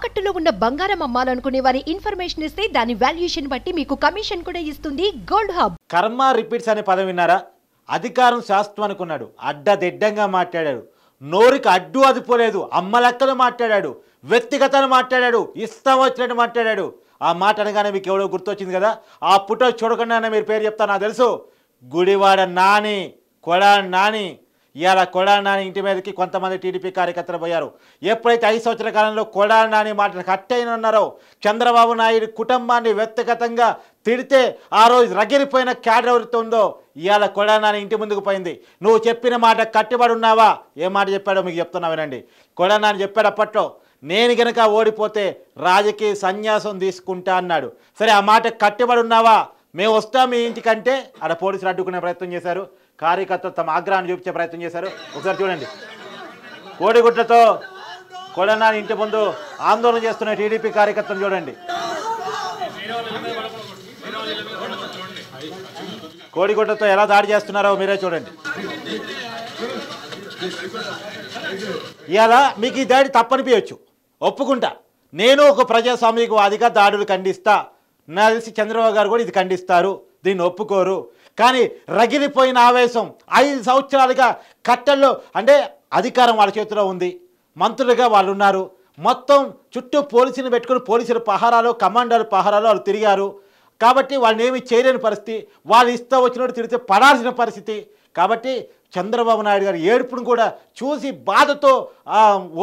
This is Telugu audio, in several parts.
తాకట్టులో ఉన్న బంగారం అమ్మాలనుకునే వారి ఇన్ఫర్మేషన్ ఇస్తే దాని వాల్యుయేషన్ బట్టి మీకు కమిషన్ కూడా ఇస్తుంది గోల్డ్ హబ్. కర్మ రిపీట్స్ అనే పదం విన్నారా? అధికారం శాస్త్రం అనుకున్నాడు, అడ్డదిడ్డంగా మాట్లాడాడు, నోరికి అడ్డు అదుపోలేదు, అమ్మ లెక్కలు మాట్లాడాడు, వ్యక్తిగతాన్ని మాట్లాడాడు, ఇష్టం వచ్చినట్టు మాట్లాడాడు. ఆ మాట అనగానే మీకు ఎవడో గుర్తొచ్చింది కదా, ఆ ఫోటో చూడకుండానే మీరు పేరు చెప్తా నాకు తెలుసు. గుడివాడ నాని, కొడాలి నాని. ఇవాళ కొడాలి నాని ఇంటి మీదకి కొంతమంది టీడీపీ కార్యకర్తలు పోయారు. ఎప్పుడైతే 5 సంవత్సరాల కాలంలో కొడాలి నాని మాటలు కట్టయినన్నారో, చంద్రబాబు నాయుడు కుటుంబాన్ని వ్యక్తిగతంగా తిడితే ఆ రోజు రగిలిపోయిన క్యాడర్ ఎవరితో ఉందో ఇవాళ కొడాలి నాని ఇంటి ముందుకు పోయింది. నువ్వు చెప్పిన మాట కట్టుబడి ఉన్నావా? ఏ మాట చెప్పాడో మీకు చెప్తున్నా వినండి. కొడాలి నాని చెప్పాడు అప్పట్లో, నేను గనక ఓడిపోతే రాజకీయ సన్యాసం తీసుకుంటా అన్నాడు. సరే, ఆ మాట కట్టుబడి ఉన్నావా? మేము వస్తాం మీ ఇంటికంటే అక్కడ పోలీసులు అడ్డుకునే ప్రయత్నం చేశారు. కార్యకర్తలు తమ ఆగ్రహాన్ని చూపించే ప్రయత్నం చేశారు. ఒకసారి చూడండి. కోడిగుడ్లతో కొడాలి నాని ఇంటి ముందు ఆందోళన చేస్తున్న టీడీపీ కార్యకర్తలు చూడండి. కోడిగుడ్లతో ఎలా దాడి చేస్తున్నారో మీరే చూడండి. ఇలా మీకు ఈ దాడి తప్పనిపించచ్చు, ఒప్పుకుంటా. నేను ఒక ప్రజాస్వామికవాదిగా దాడులు ఖండిస్తా. నాకు తెలిసి చంద్రబాబు గారు కూడా ఇది ఖండిస్తారు, దీన్ని ఒప్పుకోరు. కానీ రగిలిపోయిన ఆవేశం 5 సంవత్సరాలుగా కట్టల్లో, అంటే అధికారం వాళ్ళ చేతిలో ఉంది, మంత్రులుగా వాళ్ళు ఉన్నారు, మొత్తం చుట్టూ పోలీసులు పెట్టుకుని పోలీసుల పహారాలు, కమాండర్ల పహారాలు వాళ్ళు తిరిగారు. కాబట్టి వాళ్ళని ఏమి చేయలేని పరిస్థితి, వాళ్ళు ఇష్టం వచ్చినట్టు తిరిగితే పడాల్సిన పరిస్థితి. కాబట్టి చంద్రబాబు నాయుడు గారు ఏడుపును కూడా చూసి బాధతో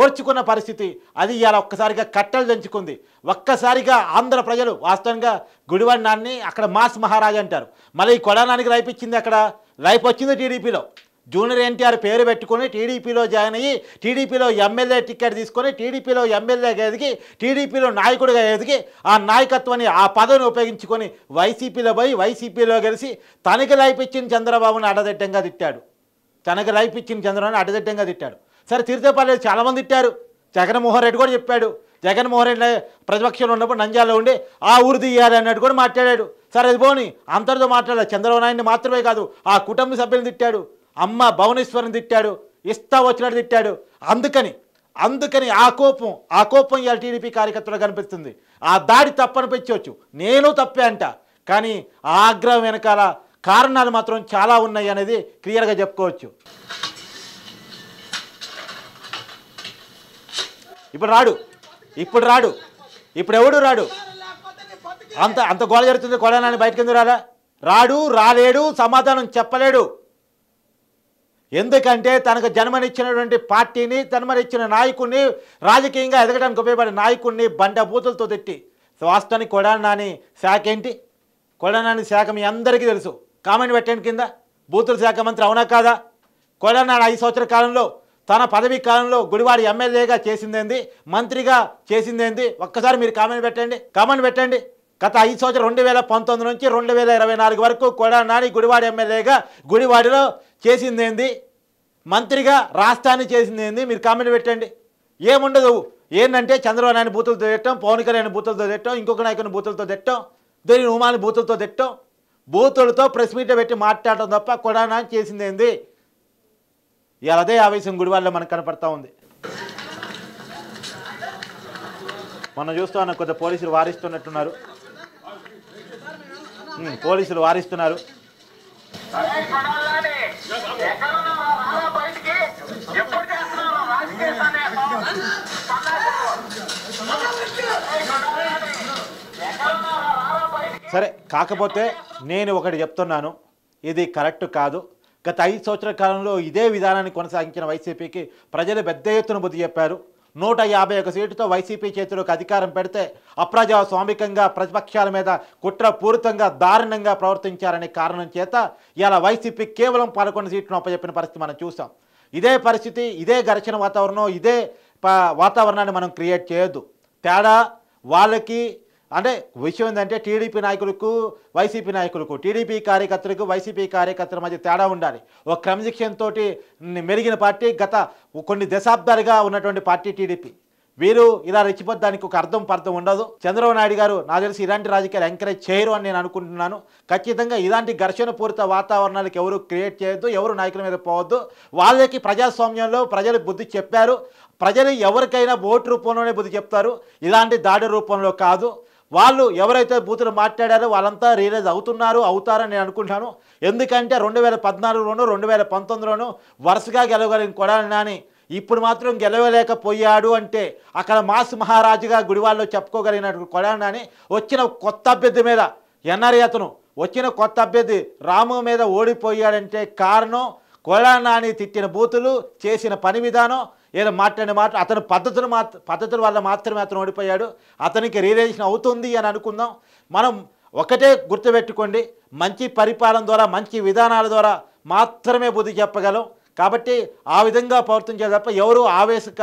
ఓర్చుకున్న పరిస్థితి. అది ఇలా ఒక్కసారిగా కట్టలు దంచుకుంది. ఒక్కసారిగా ఆంధ్ర ప్రజలు వాస్తవంగా గుడివాడ నాన్ని అక్కడ మాస్ మహారాజా అంటారు. మళ్ళీ ఈ కొడాలి నానికి లైఫ్ ఇచ్చింది, అక్కడ లైఫ్ వచ్చింది టీడీపీలో. జూనియర్ ఎన్టీఆర్ పేరు పెట్టుకొని టీడీపీలో జాయిన్ అయ్యి టీడీపీలో ఎమ్మెల్యే టికెట్ తీసుకొని టీడీపీలో ఎమ్మెల్యేగా ఎదిగి టీడీపీలో నాయకుడిగా ఎదిగి ఆ నాయకత్వాన్ని, ఆ పదవిని ఉపయోగించుకొని వైసీపీలో పోయి వైసీపీలో గెలిచి తనకి లైఫ్ ఇచ్చిన చంద్రబాబుని అడ్డదిడ్డంగా తిట్టాడు. తనకి లైఫ్ ఇచ్చిన చంద్రబాబుని అడ్డదిడ్డంగా తిట్టాడు. సరే, తిరితే పర్లేదు, చాలామంది తిట్టారు. జగన్మోహన్ రెడ్డి కూడా చెప్పాడు. జగన్మోహన్ రెడ్డి ప్రతిపక్షంలో ఉన్నప్పుడు నంద్యాలలో ఉండి ఆ ఊరు తీయాలి అన్నట్టు కూడా మాట్లాడాడు. సరే, అది పోని, అంతటితో మాట్లాడాడు. చంద్రబాబు నాయుడిని మాత్రమే కాదు, ఆ కుటుంబ సభ్యులను తిట్టాడు, అమ్మ భువనేశ్వరిని తిట్టాడు, ఇస్తా వచ్చినట్టు తిట్టాడు. అందుకని ఆ కోపం ఇవాళ టీడీపీ కార్యకర్తలు కనిపిస్తుంది. ఆ దాడి తప్పనిపించవచ్చు, నేను తప్పే అంట. కానీ ఆ ఆగ్రహం వెనకాల కారణాలు మాత్రం చాలా ఉన్నాయి అనేది క్లియర్గా చెప్పుకోవచ్చు. ఇప్పుడు రాడు, ఇప్పుడు ఎవడు రాడు. అంత గోల జరుగుతుంది. కొడాలి నాని బయటకు ఎందుకు రాలేడు, సమాధానం చెప్పలేడు. ఎందుకంటే తనకు జన్మనిచ్చినటువంటి పార్టీని, జన్మనిచ్చిన నాయకుడిని, రాజకీయంగా ఎదగడానికి ఉపయోగపడే నాయకుడిని బండబూతులతో తిట్టి, వాస్తవానికి కొడాలి నాని శాఖ ఏంటి? కొడాలి నాని శాఖ మీ అందరికీ తెలుసు. కామెంట్ పెట్టండి కింద. బూతుల శాఖ మంత్రి అవునా కాదా? కొడాలి నాని 5 సంవత్సరాల కాలంలో, తన పదవీ కాలంలో గుడివాడ ఎమ్మెల్యేగా చేసిందేంది, మంత్రిగా చేసిందేంది? ఒక్కసారి మీరు కామెంట్ పెట్టండి. గత 5 సంవత్సరాలు 2019 నుంచి 2024 వరకు కొడాలి నాని గుడివాడ ఎమ్మెల్యేగా గుడివాడలో చేసిందేంది, మంత్రిగా రాష్ట్రాన్ని చేసిందేంది? మీరు కామెంట్ పెట్టండి. ఏముండదు. ఏంటంటే చంద్రబాబు నాయుడు బూతులతో తిట్టడం, పవన్ కళ్యాణ్ బూతులతో తిట్టడం, ఇంకొక నాయకుని బూతులతో తిట్టడం, దీని ఉమాని బూతులతో తిట్టడం, బూతులతో ప్రెస్ మీట్ పెట్టి మాట్లాడటం తప్ప కొడాలి నాని చేసిందేంది? ఇలా అదే ఆవేశం గుడివాడలో మనకు కనపడతా ఉంది. మనం చూస్తూ ఉన్నాం, కొద్దిగా పోలీసులు వారిస్తున్నట్టున్నారు. పోలీసులు వారిస్తున్నారు. సరే, కాకపోతే నేను ఒకటి చెప్తున్నాను, ఇది కరెక్ట్ కాదు. గత 5 సంవత్సరాల కాలంలో ఇదే విధానాన్ని కొనసాగించిన వైసీపీకి ప్రజలు పెద్ద ఎత్తున బుద్ధి చెప్పారు. 151 సీటుతో వైసీపీ చేతిలోకి అధికారం పెడితే అప్రజాస్వామికంగా ప్రతిపక్షాల మీద కుట్రపూరితంగా దారుణంగా ప్రవర్తించారనే కారణం చేత ఇలా వైసీపీ కేవలం 11 సీట్లను అప్పచెప్పిన పరిస్థితి మనం చూసాం. ఇదే పరిస్థితి, ఇదే ఘర్షణ వాతావరణం, ఇదే వాతావరణాన్ని మనం క్రియేట్ చేయొద్దు. తేడా వాళ్ళకి, అంటే విషయం ఏంటంటే టీడీపీ నాయకులకు వైసీపీ నాయకులకు, టీడీపీ కార్యకర్తలకు వైసీపీ కార్యకర్తల మధ్య తేడా ఉండాలి. ఒక క్రమశిక్షణతో మెరిగిన పార్టీ, గత కొన్ని దశాబ్దాలుగా ఉన్నటువంటి పార్టీ టీడీపీ. వీరు ఇలా రెచ్చిపోద్దానికి ఒక అర్థం ఉండదు. చంద్రబాబు నాయుడు గారు నాకు తెలిసి ఇలాంటి రాజకీయాలు ఎంకరేజ్ చేయరు అని నేను అనుకుంటున్నాను. ఖచ్చితంగా ఇలాంటి ఘర్షణ పూరిత వాతావరణాలకు ఎవరు క్రియేట్ చేయొద్దు, ఎవరు నాయకుల మీద పోవద్దు. వాళ్ళకి ప్రజాస్వామ్యంలో ప్రజలు బుద్ధి చెప్పారు. ప్రజలు ఎవరికైనా ఓటు రూపంలోనే బుద్ధి చెప్తారు, ఇలాంటి దాడి రూపంలో కాదు. వాళ్ళు ఎవరైతే బూతులు మాట్లాడారో వాళ్ళంతా రియలైజ్ అవుతారని నేను అనుకుంటాను. ఎందుకంటే 2014లోనూ 2019లోనూ వరుసగా గెలవగలిగిన కొడాలి నాని ఇప్పుడు మాత్రం గెలవలేకపోయాడు అంటే అక్కడ మాస్ మహారాజుగా గుడివాళ్ళలో చెప్పుకోగలిగినట్టు కొడాలి నాని వచ్చిన కొత్త అభ్యర్థి మీద ఎన్ఆర్ఐ అతను వచ్చిన కొత్త అభ్యర్థి రాము మీద ఓడిపోయాడంటే కారణం కొడాలి నాని తిట్టిన బూతులు, చేసిన పని విధానం, ఏదో మాట్లాడిన మాట, అతని పద్ధతుల వల్ల మాత్రమే అతను ఓడిపోయాడు. అతనికి రియలైజేషన్ అవుతుంది అని అనుకుందాం. మనం ఒకటే గుర్తుపెట్టుకోండి, మంచి పరిపాలన ద్వారా మంచి విధానాల ద్వారా మాత్రమే బుద్ధి చెప్పగలం. కాబట్టి ఆ విధంగా ప్రవర్తన చేయాలి తప్ప ఎవరు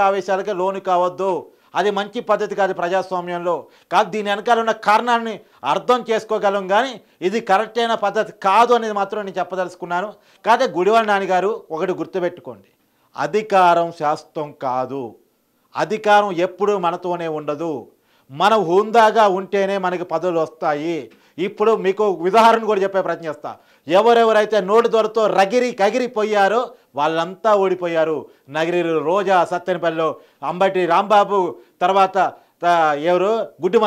ఆవేశాలకి లోను కావద్దు. అది మంచి పద్ధతి కాదు ప్రజాస్వామ్యంలో. కాదు, దీని వెనకాల ఉన్న కారణాన్ని అర్థం చేసుకోగలం, కానీ ఇది కరెక్ట్ అయిన పద్ధతి కాదు అనేది మాత్రం నేను చెప్పదలుచుకున్నాను. కాదే గుడివాడ నాన్నగారు ఒకటి గుర్తుపెట్టుకోండి, అధికారం శాశ్వతం కాదు. అధికారం ఎప్పుడూ మనతోనే ఉండదు. మనం హుందాగా ఉంటేనే మనకి పదవులు వస్తాయి. ఇప్పుడు మీకు ఉదాహరణ కూడా చెప్పే ప్రయత్నం చేస్తా. ఎవరెవరైతే నోటి దొరతో కగిరిపోయారో వాళ్ళంతా ఓడిపోయారు. నగిరిలో రోజా, సత్తెనపల్లిలో అంబటి రాంబాబు, తర్వాత ఎవరు గుడ్డి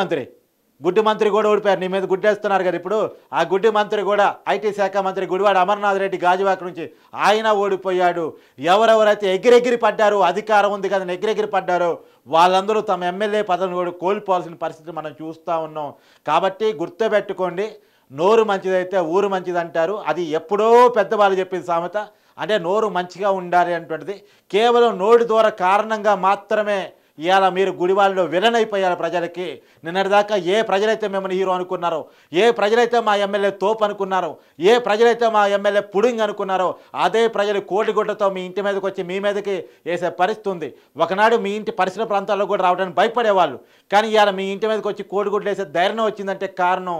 మంత్రి కూడా ఓడిపోయారు. నీ మీద గుడ్డేస్తున్నారు కదా ఇప్పుడు. ఆ గుడ్డి మంత్రి కూడా ఐటీ శాఖ మంత్రి గుడివాడ అమర్నాథ్ రెడ్డి గాజువాక నుంచి ఆయన ఓడిపోయాడు. ఎవరెవరైతే ఎగిరెగిరి పడ్డారో, అధికారం ఉంది కదా ఎగిరెగిరి పడ్డారో వాళ్ళందరూ తమ ఎమ్మెల్యే పదవిని కూడా కోల్పోవాల్సిన పరిస్థితి మనం చూస్తూ ఉన్నాం. కాబట్టి గుర్తుపెట్టుకోండి, నోరు మంచిదైతే ఊరు మంచిది అంటారు. అది ఎప్పుడో పెద్దవాళ్ళు చెప్పింది సామెత. అంటే నోరు మంచిగా ఉండాలి అనేటువంటిది కేవలం నోటి ద్వారా కారణంగా మాత్రమే ఇవాళ మీరు గుడివాళ్ళలో విలన్ అయిపోయారు ప్రజలకి. నిన్నటిదాకా ఏ ప్రజలైతే మిమ్మల్ని హీరో అనుకున్నారో, ఏ ప్రజలైతే మా ఎమ్మెల్యే తోపు అనుకున్నారో, ఏ ప్రజలైతే మా ఎమ్మెల్యే పుడింగ్ అనుకున్నారో అదే ప్రజలు కోడిగుడ్డతో మీ ఇంటి మీదకి వచ్చి మీ మీదకి వేసే పరిస్థితి ఉంది. ఒకనాడు మీ ఇంటి పరిసర ప్రాంతాల్లో కూడా రావడానికి భయపడేవాళ్ళు, కానీ ఇవాళ మీ ఇంటి మీదకి వచ్చి కోడిగుడ్లు వేసే ధైర్యం వచ్చిందంటే కారణం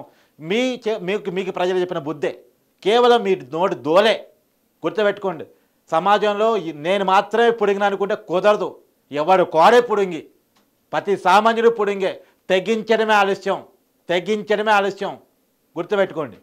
మీకు ప్రజలు చెప్పిన బుద్ధే, కేవలం మీ నోటి దోలే. గుర్తుపెట్టుకోండి, సమాజంలో నేను మాత్రమే పుడింగిన అనుకుంటే కుదరదు. ఎవడు కోడే పుడింగి, ప్రతి సామాన్యుడు పుడింగే. తెగించడమే ఆలస్యం. గుర్తుపెట్టుకోండి.